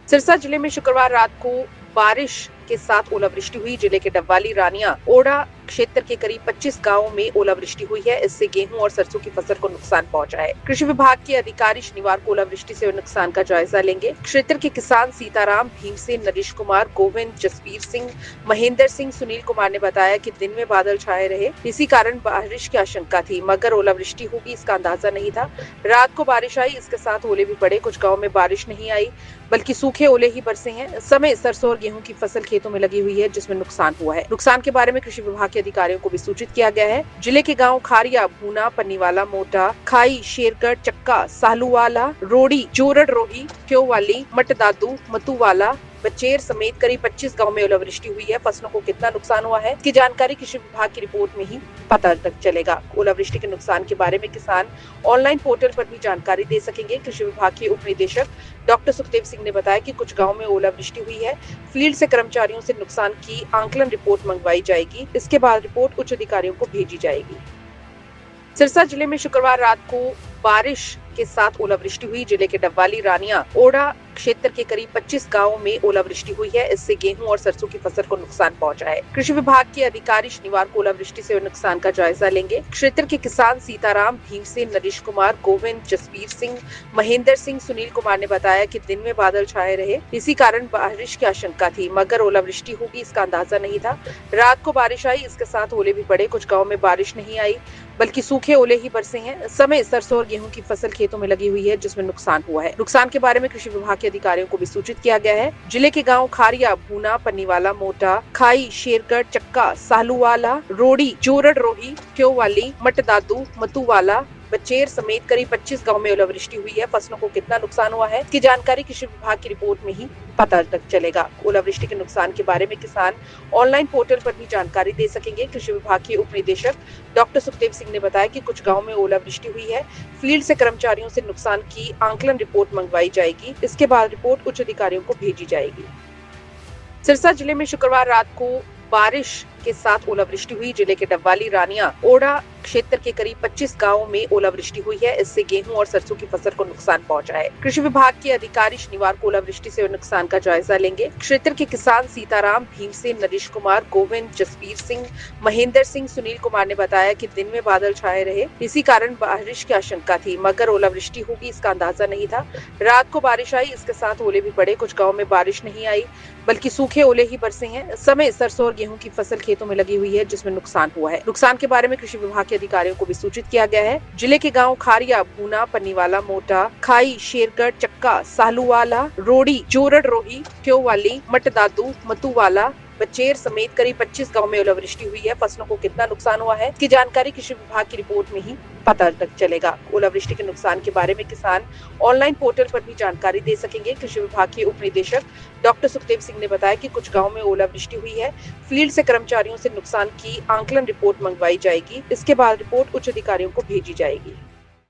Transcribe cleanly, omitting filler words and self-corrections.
सिरसा जिले में शुक्रवार रात को बारिश के साथ ओलावृष्टि हुई। जिले के डब्बाली, रानिया, ओड़ा क्षेत्र के करीब 25 गांवों में ओलावृष्टि हुई है। इससे गेहूं और सरसों की फसल को नुकसान पहुंचा है। कृषि विभाग के अधिकारी शनिवार को ओलावृष्टि से हुए नुकसान का जायजा लेंगे। क्षेत्र के किसान सीताराम, भीमसेन, नरेश कुमार, गोविंद, जसवीर सिंह, महेंद्र सिंह, सुनील कुमार ने बताया कि दिन में बादल छाए रहे, इसी कारण बारिश की आशंका थी, मगर ओलावृष्टि होगी इसका अंदाजा नहीं था। रात को बारिश आई, इसके साथ ओले भी पड़े। कुछ गाँव में बारिश नहीं आई बल्कि सूखे ओले ही बरसे हैं। इस समय सरसों और गेहूं की फसल खेतों में लगी हुई है, जिसमें नुकसान हुआ है। नुकसान के बारे में कृषि विभाग के अधिकारियों को भी सूचित किया गया है। जिले के गांव खारिया, भूना, पन्नीवाला, मोटा, खाई, शेरगढ़, चक्का, सालूवाला, रोड़ी, जोरड़ रोही, क्योवाली, मटदादू, मतुवाला, बचेर समेत करीब 25 गांव में ओलावृष्टि हुई है। फसलों को कितना नुकसान हुआ है इसकी जानकारी कृषि विभाग की रिपोर्ट में ही पता चलेगा। ओलावृष्टि के नुकसान के बारे में किसान ऑनलाइन पोर्टल पर भी जानकारी दे सकेंगे। कृषि विभाग के उप निदेशक डॉक्टर सुखदेव सिंह ने बताया कि कुछ गाँव में ओलावृष्टि हुई है। फील्ड से कर्मचारियों से नुकसान की आंकलन रिपोर्ट मंगवाई जाएगी। इसके बाद रिपोर्ट उच्च अधिकारियों को भेजी जाएगी। सिरसा जिले में शुक्रवार रात को बारिश के साथ ओलावृष्टि हुई। जिले के डब्बाली, रानिया, ओड़ा क्षेत्र के करीब 25 गांवों में ओलावृष्टि हुई है। इससे गेहूं और सरसों की फसल को नुकसान पहुंचा है। कृषि विभाग के अधिकारी शनिवार को ओलावृष्टि से हुए नुकसान का जायजा लेंगे। क्षेत्र के किसान सीताराम, भीमसेन, नरेश कुमार, गोविंद, जसवीर सिंह, महेंद्र सिंह, सुनील कुमार ने बताया कि दिन में बादल छाए रहे, इसी कारण बारिश की आशंका थी, मगर ओलावृष्टि होगी इसका अंदाजा नहीं था। रात को बारिश आई, इसके साथ ओले भी पड़े। कुछ गाँव में बारिश नहीं आई बल्कि सूखे ओले ही बरसे हैं। इस समय सरसों और गेहूं की फसल खेतों में लगी हुई है, जिसमें नुकसान हुआ है। नुकसान के बारे में कृषि विभाग के अधिकारियों को भी सूचित किया गया है। जिले के गांव खारिया, भूना, पन्नीवाला, मोटा, खाई, शेरगढ़, चक्का, सालूवाला, रोड़ी, जोरड़ रोही, क्योवाली, मटदादू, मतुवाला, बचेर समेत करीब 25 गांव में ओलावृष्टि हुई है। फसलों को कितना नुकसान हुआ है इसकी जानकारी कृषि विभाग की रिपोर्ट में ही पता चलेगा। ओलावृष्टि के नुकसान के बारे में किसान ऑनलाइन पोर्टल पर भी जानकारी दे सकेंगे। कृषि विभाग के उप निदेशक डॉक्टर सुखदेव सिंह ने बताया कि कुछ गाँव में ओलावृष्टि हुई है। फील्ड से कर्मचारियों से नुकसान की आंकलन रिपोर्ट मंगवाई जाएगी। इसके बाद रिपोर्ट उच्च अधिकारियों को भेजी जाएगी। सिरसा जिले में शुक्रवार रात को बारिश के साथ ओलावृष्टि हुई। जिले के डब्बाली, रानिया, ओड़ा क्षेत्र के करीब 25 गांवों में ओलावृष्टि हुई है। इससे गेहूं और सरसों की फसल को नुकसान पहुंचा है। कृषि विभाग के अधिकारी शनिवार को ओलावृष्टि से हुए नुकसान का जायजा लेंगे। क्षेत्र के किसान सीताराम, भीमसेन, नरेश कुमार, गोविंद, जसवीर सिंह, महेंद्र सिंह, सुनील कुमार ने बताया कि दिन में बादल छाए रहे, इसी कारण बारिश की आशंका थी, मगर ओलावृष्टि होगी इसका अंदाजा नहीं था। रात को बारिश आई, इसके साथ ओले भी पड़े। कुछ गाँव में बारिश नहीं आई बल्कि सूखे ओले ही बरसे हैं। इस समय सरसों और गेहूं की फसल खेतों में लगी हुई है, जिसमें नुकसान हुआ है। नुकसान के बारे में कृषि विभाग के अधिकारियों को भी सूचित किया गया है। जिले के गांव खारिया, भूना, पन्नीवाला, मोटा, खाई, शेरगढ़, चक्का, सालूवाला, रोड़ी, जोरड़ रोही, क्योवाली, मटदादू, मतुवाला, बचेर समेत करीब 25 गांव में ओलावृष्टि हुई है। फसलों को कितना नुकसान हुआ है इसकी जानकारी कृषि विभाग की रिपोर्ट में ही पता चलेगा। ओलावृष्टि के नुकसान के बारे में किसान ऑनलाइन पोर्टल पर भी जानकारी दे सकेंगे। कृषि विभाग के उप निदेशक डॉक्टर सुखदेव सिंह ने बताया कि कुछ गाँव में ओलावृष्टि हुई है। फील्ड से कर्मचारियों से नुकसान की आंकलन रिपोर्ट मंगवाई जाएगी। इसके बाद रिपोर्ट उच्च अधिकारियों को भेजी जाएगी।